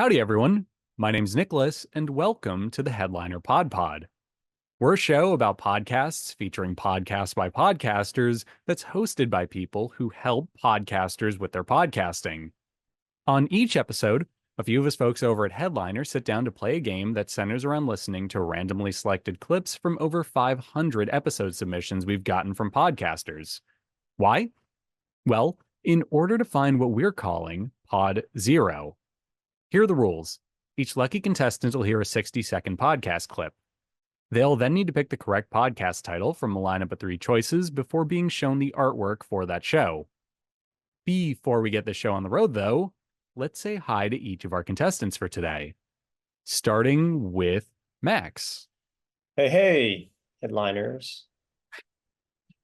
Howdy, everyone. My name's Nicholas, and welcome to the Headliner PodPod. We're a show about podcasts featuring podcasts by podcasters that's hosted by people who help podcasters with their podcasting. On each episode, a few of us folks over at Headliner sit down to play a game that centers around listening to randomly selected clips from over 500 episode submissions we've gotten from podcasters. Why? Well, in order to find what we're calling Pod Zero. Here are the rules. Each lucky contestant will hear a 60-second podcast clip. They'll then need to pick the correct podcast title from a lineup of 3 choices before being shown the artwork for that show. Before we get the show on the road, though, let's say hi to each of our contestants for today. Starting with Max. Hey, headliners.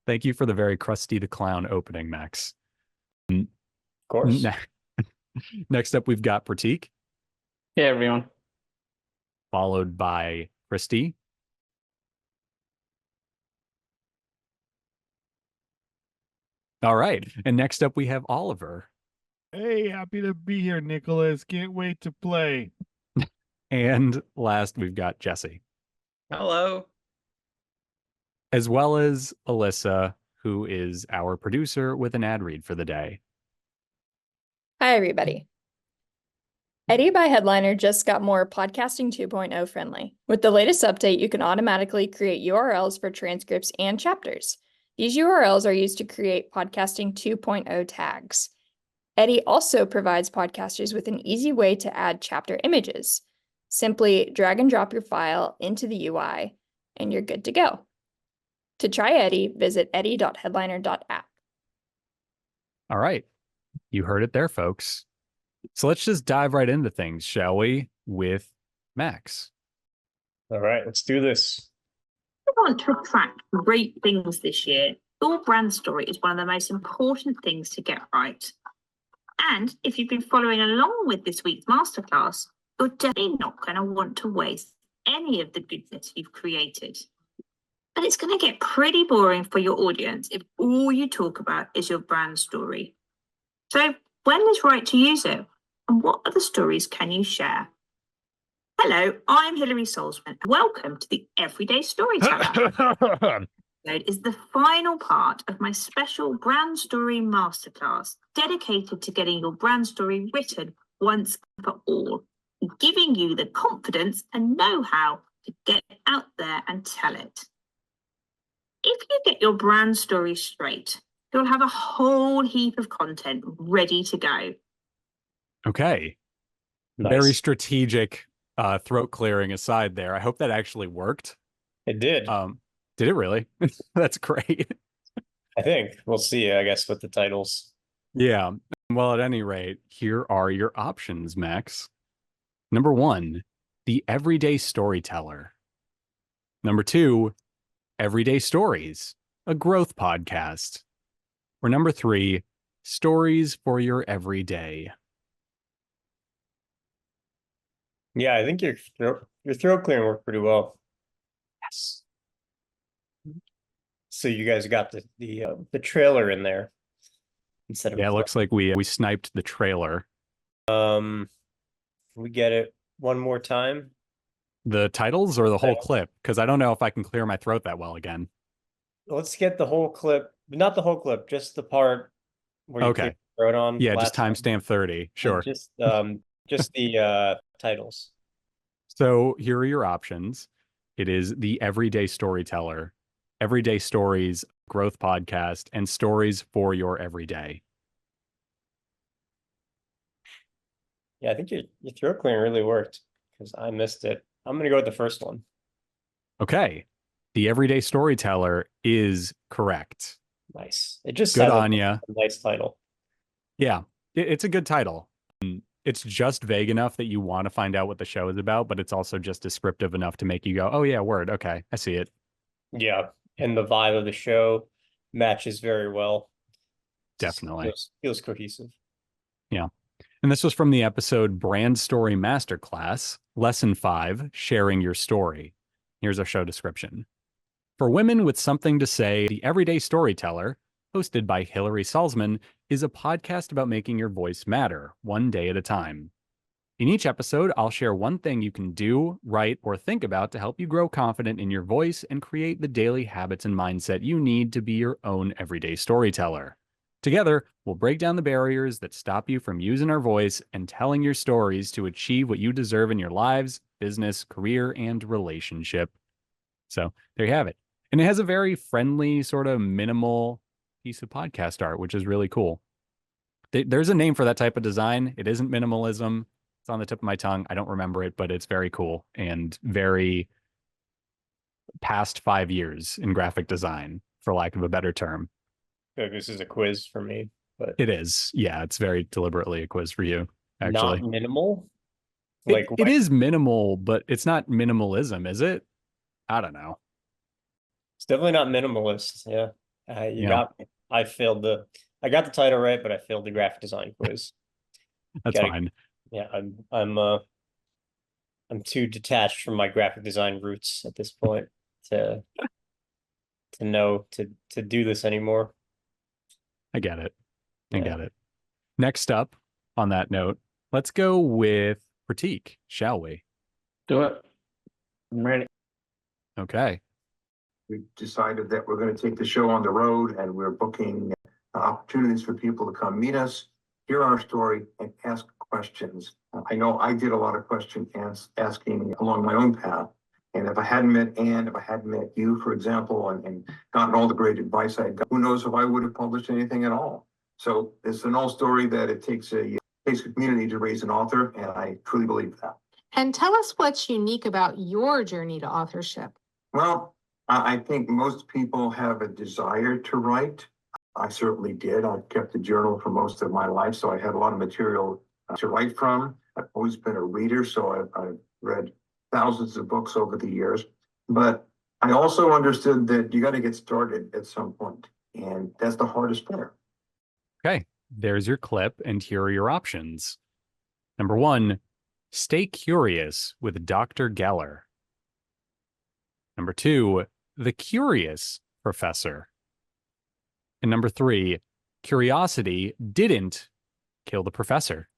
Thank you for the very Krusty the Clown opening, Max. Of course. Next up, we've got Prateek. Hey, everyone. Followed by Kristy. All right. And next up, we have Oliver. Hey, happy to be here, Nicholas. Can't wait to play. And last, we've got Jesse. Hello. As well as Alyssa, who is our producer with an ad read for the day. Hi, everybody. Eddy by Headliner just got more Podcasting 2.0 friendly. With the latest update, you can automatically create URLs for transcripts and chapters. These URLs are used to create Podcasting 2.0 tags. Eddy also provides podcasters with an easy way to add chapter images. Simply drag and drop your file into the UI, and you're good to go. To try Eddy, visit eddy.headliner.app. All right. You heard it there, folks. So let's just dive right into things, shall we, with Max. All right, let's do this. I want to attract great things this year. Your brand story is one of the most important things to get right. And if you've been following along with this week's masterclass, you're definitely not going to want to waste any of the goodness you've created. But it's going to get pretty boring for your audience if all you talk about is your brand story. So when is right to use it? And what other stories can you share? Hello, I'm Hilary Solzman. Welcome to the Everyday Storyteller. It is the final part of my special brand story masterclass dedicated to getting your brand story written once and for all, and giving you the confidence and know-how to get out there and tell it. If you get your brand story straight, you'll have a whole heap of content ready to go. Okay. Nice. Very strategic throat clearing aside there. I hope that actually worked. It did. Did it really? That's great. I think. We'll see, I guess, with the titles. Yeah. Well, at any rate, here are your options, Max. Number 1, the Everyday Storyteller. Number 2, Everyday Stories, a growth podcast. Or number 3, Stories for Your Everyday. Yeah, I think your throat clearing worked pretty well. Yes. So you guys got the trailer in there instead of Yeah, it looks like we sniped the trailer. we get it one more time. The titles or the whole clip? Because I don't know if I can clear my throat that well again. Let's get the whole clip, not the whole clip, just the part where you Okay. throw it on. Yeah, just last time. timestamp 30. Sure. And just the titles. So here are your options. It is the Everyday Storyteller, Everyday Stories, Growth Podcast, and Stories for Your Everyday. Yeah, I think your throat clearing really worked because I missed it. I'm going to go with the first one. Okay. The Everyday Storyteller is correct. Nice. It just Good sounds on like ya. a nice title. Yeah, it's a good title. It's just vague enough that you want to find out what the show is about, but it's also just descriptive enough to make you go, oh yeah, word. Okay, I see it. Yeah, and the vibe of the show matches very well. Definitely. Feels cohesive. Yeah. And this was from the episode Brand Story Masterclass, Lesson 5, Sharing Your Story. Here's our show description. For women with something to say, The Everyday Storyteller, hosted by Hilary Salzman, is a podcast about making your voice matter, one day at a time. In each episode, I'll share one thing you can do, write, or think about to help you grow confident in your voice and create the daily habits and mindset you need to be your own everyday storyteller. Together, we'll break down the barriers that stop you from using our voice and telling your stories to achieve what you deserve in your lives, business, career, and relationship. So there you have it. And it has a very friendly, sort of minimal piece of podcast art, which is really cool. There's a name for that type of design. It isn't minimalism. It's on the tip of my tongue. I don't remember it, but it's very cool and very past 5 years in graphic design, for lack of a better term. I feel like this is a quiz for me, but It is. Yeah, it's very deliberately a quiz for you, actually. not minimal. It is minimal, but it's not minimalism, is it? I don't know. It's definitely not minimalist. Yeah. You Yeah. got me. I got the title right, but I failed the graphic design quiz. That's fine. Yeah, I'm too detached from my graphic design roots at this point to know to do this anymore. I get it. I Yeah. get it. Next up, on that note, let's go with Prateek, shall we? Do it. I'm ready. Okay. We decided that we're going to take the show on the road, and we're booking opportunities for people to come meet us, hear our story, and ask questions. I know I did a lot of asking along my own path. And if I hadn't met Anne, if I hadn't met you, for example, and gotten all the great advice I got, who knows if I would have published anything at all. So it's an old story that it takes a community to raise an author, and I truly believe that. And tell us what's unique about your journey to authorship. Well, I think most people have a desire to write. I certainly did. I've kept a journal for most of my life, so I had a lot of material to write from. I've always been a reader, so I've read thousands of books over the years. But I also understood that you got to get started at some point, and that's the hardest part. Okay. There's your clip, and here are your options. Number 1, stay curious with Dr. Geller. Number 2, the curious professor. And number 3, curiosity didn't kill the professor.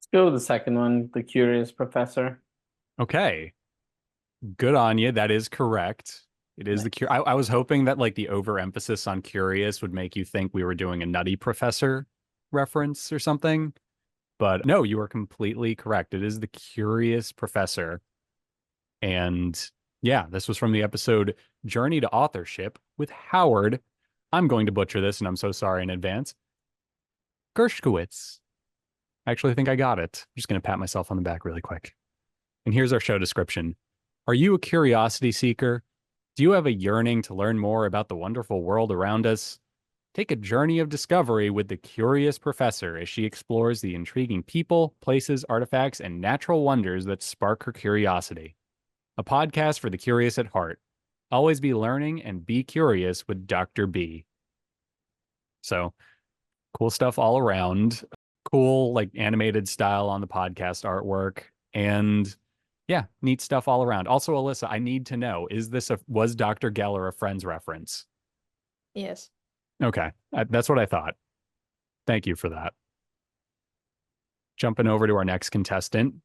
Let's go with the second one, the curious professor. Okay. Good on you. That is correct. It is the I was hoping that like the overemphasis on curious would make you think we were doing a Nutty Professor reference or something. But no, you are completely correct. It is the curious professor. And yeah, this was from the episode Journey to Authorship with Howard. I'm going to butcher this, and I'm so sorry in advance. Gershkowitz. I actually think I got it. I'm just going to pat myself on the back really quick. And here's our show description. Are you a curiosity seeker? Do you have a yearning to learn more about the wonderful world around us? Take a journey of discovery with the Curious Professor as she explores the intriguing people, places, artifacts, and natural wonders that spark her curiosity. A podcast for the curious at heart. Always be learning and be curious with Dr. B. So, cool stuff all around. Cool, like animated style on the podcast artwork. And yeah, neat stuff all around. Also, Alyssa, I need to know, was Dr. Geller a Friends reference? Yes. Okay, that's what I thought. Thank you for that. Jumping over to our next contestant.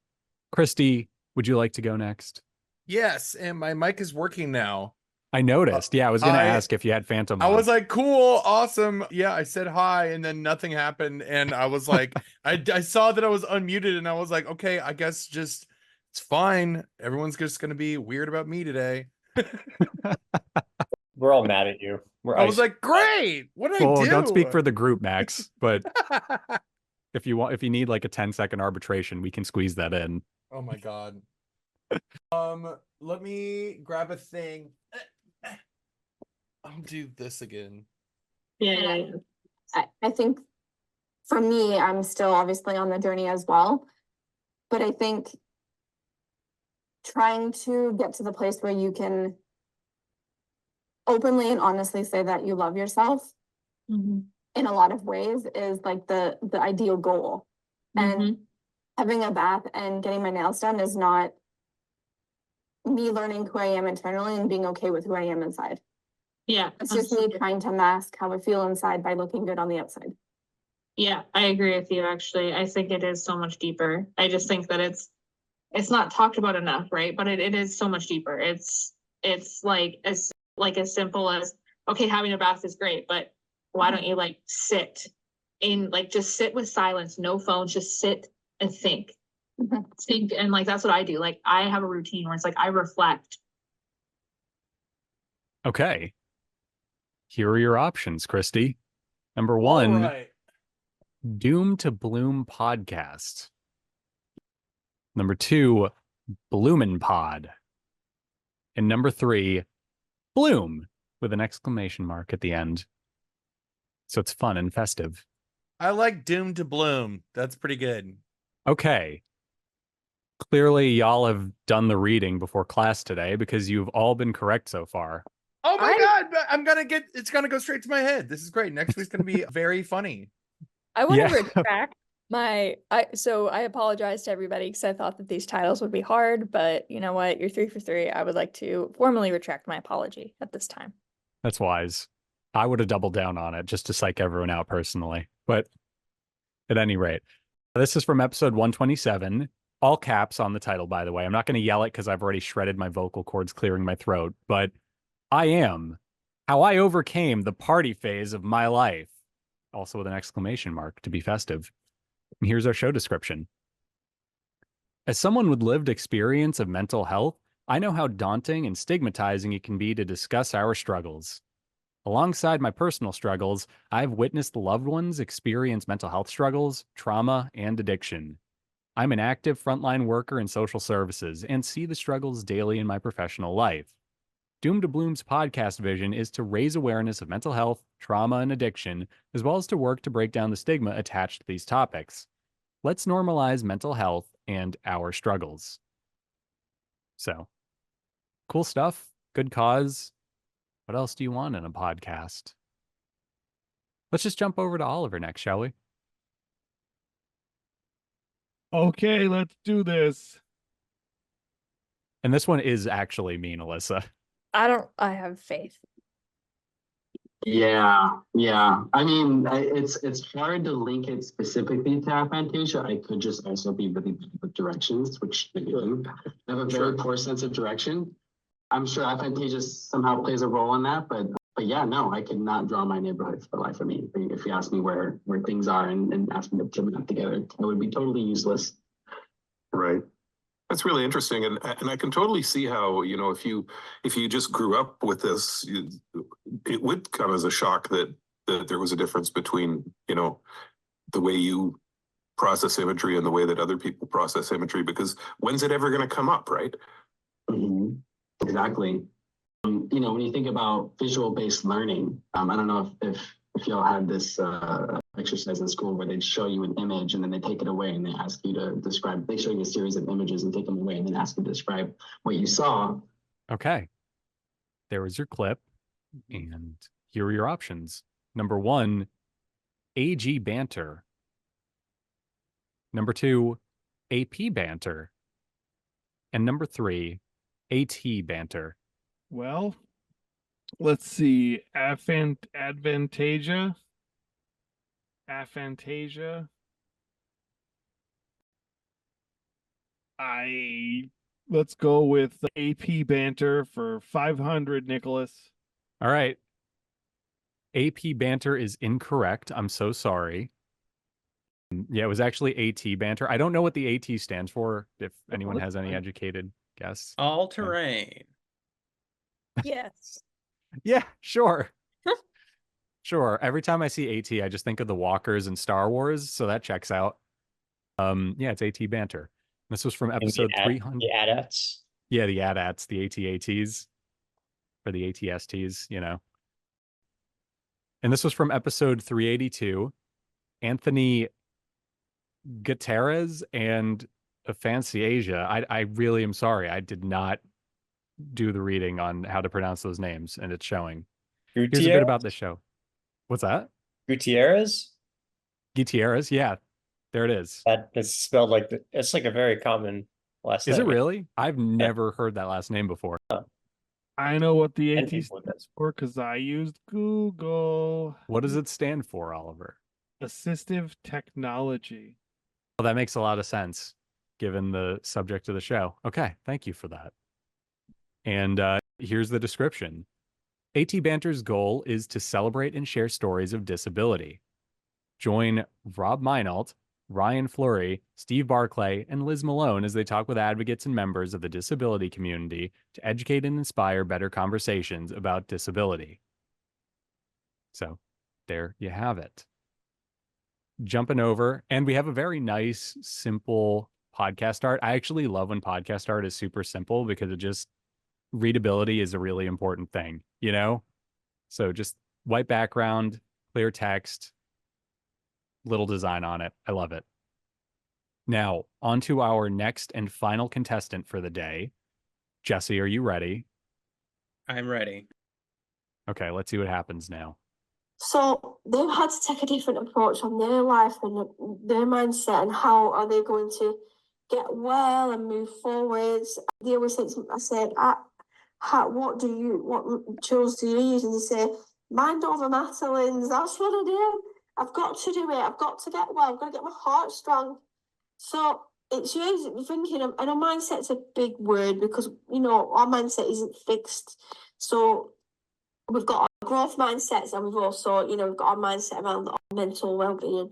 Kristy, would you like to go next? Yes, and my mic is working now. I noticed. Yeah, I was going to ask if you had Phantom I on. was like, cool, awesome. Yeah, I said hi, and then nothing happened. And I was like, I saw that I was unmuted, and I was like, okay, I guess just it's fine. Everyone's just going to be weird about me today. We're all mad at you. I was like, great. What did I do? Don't speak for the group, Max. But if you need like a 10-second arbitration, we can squeeze that in. Oh my God. Let me grab a thing. I'll do this again. Yeah. I think for me, I'm still obviously on the journey as well. But I think trying to get to the place where you can openly and honestly say that you love yourself in a lot of ways is like the ideal goal. And having a bath and getting my nails done is not me learning who I am internally and being okay with who I am inside. Yeah. It's just me trying to mask how I feel inside by looking good on the outside. Yeah, I agree with you, actually. I think it is so much deeper. I just think that it's not talked about enough, right? But it is so much deeper. It's like as simple as, okay, having a bath is great, but why don't you like sit in, like, just sit with silence, no phones, just sit and think. Think, and like that's what I do. Like I have a routine where it's like I reflect. Okay. Here are your options, Kristy. Number All 1, right. Doom to Bloom podcast. Number 2, Bloomin' Pod. And number 3, Bloom with an exclamation mark at the end. So it's fun and festive. I like Doom to Bloom. That's pretty good. Okay. Clearly, y'all have done the reading before class today because you've all been correct so far. Oh my God, but it's gonna go straight to my head. This is great. Next week's gonna be very funny. I want to Yeah. retract so I apologize to everybody because I thought that these titles would be hard, but you know what? You're 3 for 3. I would like to formally retract my apology at this time. That's wise. I would have doubled down on it just to psych everyone out personally. But at any rate, this is from episode 127. All caps on the title, by the way. I'm not going to yell it because I've already shredded my vocal cords clearing my throat, but I am how I overcame the party phase of my life. Also with an exclamation mark to be festive. And here's our show description. As someone with lived experience of mental health, I know how daunting and stigmatizing it can be to discuss our struggles. Alongside my personal struggles, I've witnessed loved ones experience mental health struggles, trauma, and addiction. I'm an active frontline worker in social services and see the struggles daily in my professional life. Doom to Bloom's podcast vision is to raise awareness of mental health, trauma, and addiction, as well as to work to break down the stigma attached to these topics. Let's normalize mental health and our struggles. So, cool stuff, good cause. What else do you want in a podcast? Let's just jump over to Oliver next, shall we? Okay, let's do this. And this one is actually mean, Alyssa. I have faith. Yeah. I mean, it's hard to link it specifically to aphantasia. I could just also be really bad with directions, which I have a very poor sense of direction. I'm sure aphantasia somehow plays a role in that, but yeah, no, I could not draw my neighborhood for the life of me. If you ask me where things are and ask me to put them together, it would be totally useless. Right. That's really interesting, and I can totally see how, you know, if you just grew up with this, it would come as a shock that there was a difference between, you know, the way you process imagery and the way that other people process imagery, because when's it ever going to come up, right? Mm-hmm. Exactly. You know, when you think about visual-based learning, I don't know if y'all had this exercise in school where they'd show you an image and then they take it away and they ask you to describe, they show you a series of images and take them away and then ask you to describe what you saw. Okay. There was your clip. And here are your options. Number 1, AG Banter. Number 2, AP Banter. And number 3, AT Banter. Well, let's see. Aphantasia. Let's go with AP Banter for 500, Nicholas. All right. AP Banter is incorrect. I'm so sorry. Yeah, it was actually AT Banter. I don't know what the AT stands for, if anyone has any educated guess. All terrain. Yes. Yeah, sure. Sure. Every time I see AT, I just think of the walkers in Star Wars, so that checks out. Yeah, it's AT Banter. This was from episode 300. The AT-ATs. Yeah, the AT-ATs, the AT-ATs, or the AT-STs, you know. And this was from episode 382. Anthony Gutierrez and Aphantasia. I really am sorry. I did not do the reading on how to pronounce those names, and it's showing. Here's a bit about this show. What's that? Gutierrez? Gutierrez, yeah. There it is. That is spelled like it's like a very common last name. Is it really? I've never heard that last name before. I know what the AT stands for because I used Google. What does it stand for, Oliver? Assistive technology. Well, that makes a lot of sense given the subject of the show. Okay, thank you for that. And here's the description. AT Banter's goal is to celebrate and share stories of disability. Join Rob Meinalt, Ryan Fleury, Steve Barclay, and Liz Malone as they talk with advocates and members of the disability community to educate and inspire better conversations about disability. So there you have it. Jumping over, and we have a very nice, simple podcast art. I actually love when podcast art is super simple because it just, readability is a really important thing, you know? So just white background, clear text, little design on it. I love it. Now, on to our next and final contestant for the day. Jesse, are you ready? I'm ready. Okay, let's see what happens now. So they've had to take a different approach on their life and their mindset, and how are they going to get well and move forwards. They always said, I said, what tools do you use? And they say, mind over matter, Linz. That's what I do. I've got to do it. I've got to get well. I've got to get my heart strong. So it's really thinking of, and a mindset's a big word because, you know, our mindset isn't fixed. So we've got our growth mindsets, and we've also, you know, we've got our mindset around our mental well-being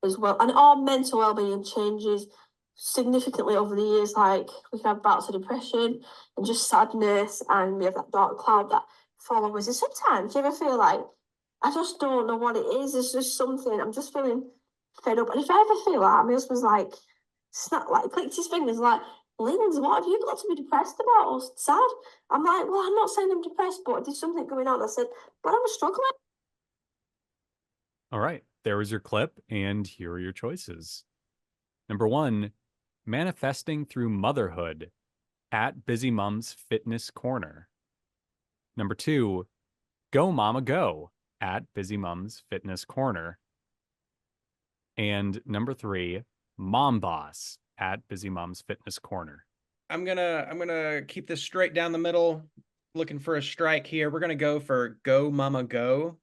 as well. And our mental well-being changes significantly over the years. Like, we can have bouts of depression and just sadness, and we have that dark cloud that follows us. And sometimes you ever feel like, I just don't know what it is. It's just something, I'm just feeling fed up. And if I ever feel like, my husband's like, clicked his fingers like, Linz, what have you got to be depressed about or sad? I'm like, well, I'm not saying I'm depressed, but there's something going on. I said, but I'm struggling. All right, there was your clip, and here are your choices. Number 1, manifesting through motherhood at Busy Mom's Fitness Corner. Number 2, Go Mama Go at Busy Mom's Fitness Corner. And number 3, Mom Boss at Busy Mom's Fitness Corner. I'm gonna keep this straight down the middle, looking for a strike here. We're gonna go for Go Mama Go.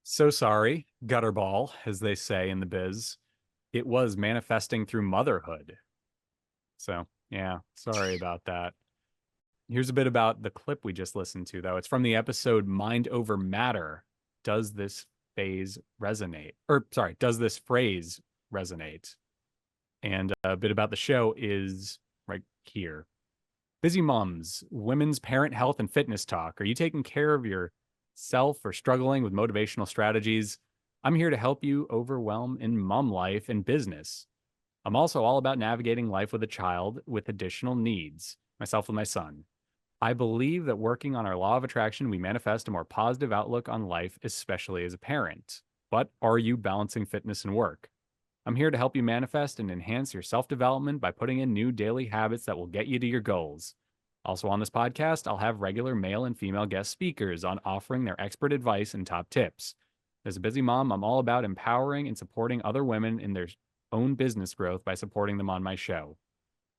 So sorry, gutterball, as they say in the biz. It was manifesting through motherhood. So yeah, sorry about that. Here's a bit about the clip we just listened to, though. It's from the episode Mind Over Matter. Does this phase resonate? Or sorry, does this phrase resonate? And a bit about the show is right here. Busy Moms, women's parent health and fitness talk. Are you taking care of yourself or struggling with motivational strategies? I'm here to help you overwhelm in mom life and business. I'm also all about navigating life with a child with additional needs, myself and my son. I believe that working on our law of attraction, we manifest a more positive outlook on life, especially as a parent. But are you balancing fitness and work? I'm here to help you manifest and enhance your self-development by putting in new daily habits that will get you to your goals. Also on this podcast, I'll have regular male and female guest speakers on offering their expert advice and top tips. As a busy mom, I'm all about empowering and supporting other women in their own business growth by supporting them on my show.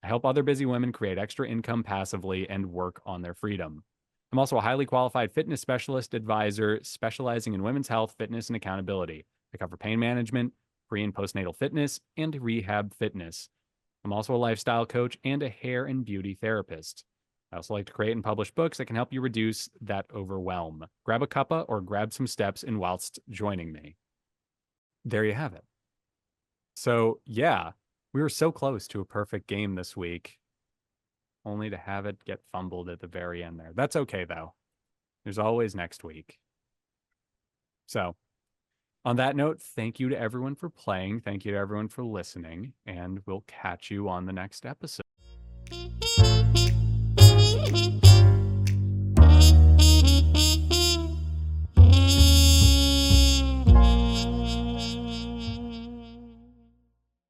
I help other busy women create extra income passively and work on their freedom. I'm also a highly qualified fitness specialist advisor specializing in women's health, fitness, and accountability. I cover pain management, pre- and postnatal fitness, and rehab fitness. I'm also a lifestyle coach and a hair and beauty therapist. I also like to create and publish books that can help you reduce that overwhelm. Grab a cuppa or grab some steps in whilst joining me. There you have it. So, yeah, we were so close to a perfect game this week, only to have it get fumbled at the very end there. That's okay, though. There's always next week. So, on that note, thank you to everyone for playing. Thank you to everyone for listening, and we'll catch you on the next episode.